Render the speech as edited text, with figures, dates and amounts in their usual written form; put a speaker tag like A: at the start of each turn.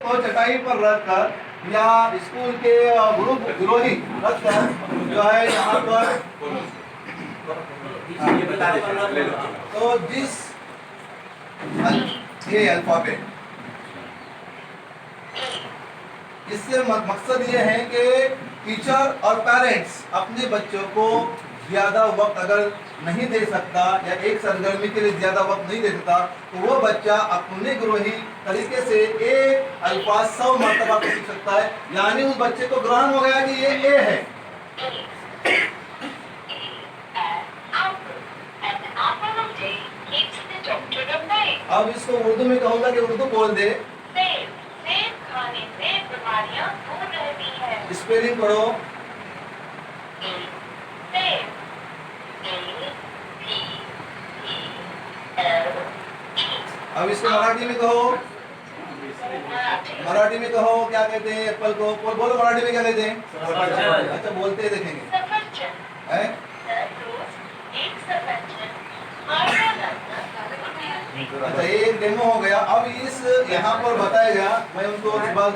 A: को चटाई पर रखकर या स्कूल के ग्रुप गिरोही रखकर जो है यहाँ पर तो जिस ये अल्फाबेट, इससे मकसद ये है कि टीचर और पेरेंट्स अपने बच्चों को ज्यादा वक्त अगर नहीं दे सकता या एक सरगर्मी के लिए ज्यादा वक्त नहीं दे सकता तो वो बच्चा अपने ग्रोही तरीके से एक अल्फाज 100 मरतबा सीख सकता है, यानी उस बच्चे को ग्रहण हो गया कि ये ए है। अब इसको उर्दू में कहूंगा कि उर्दू बोल दे।
B: सेब खाने से बीमारियां दूर रहती है।
A: स्पेलिंग पढ़ो।
B: सेब
A: अब इसको मराठी में कहो। मराठी में कहो क्या कहते हैं एप्पल को? बोलो मराठी में क्या कहते हैं? अच्छा बोलते ही देखेंगे।
B: सफरचंद
A: है?
B: एक सफरचंद।
A: अच्छा एक डेमो हो गया। अब इस यहाँ पर बताया गया, मैं उनको इस बात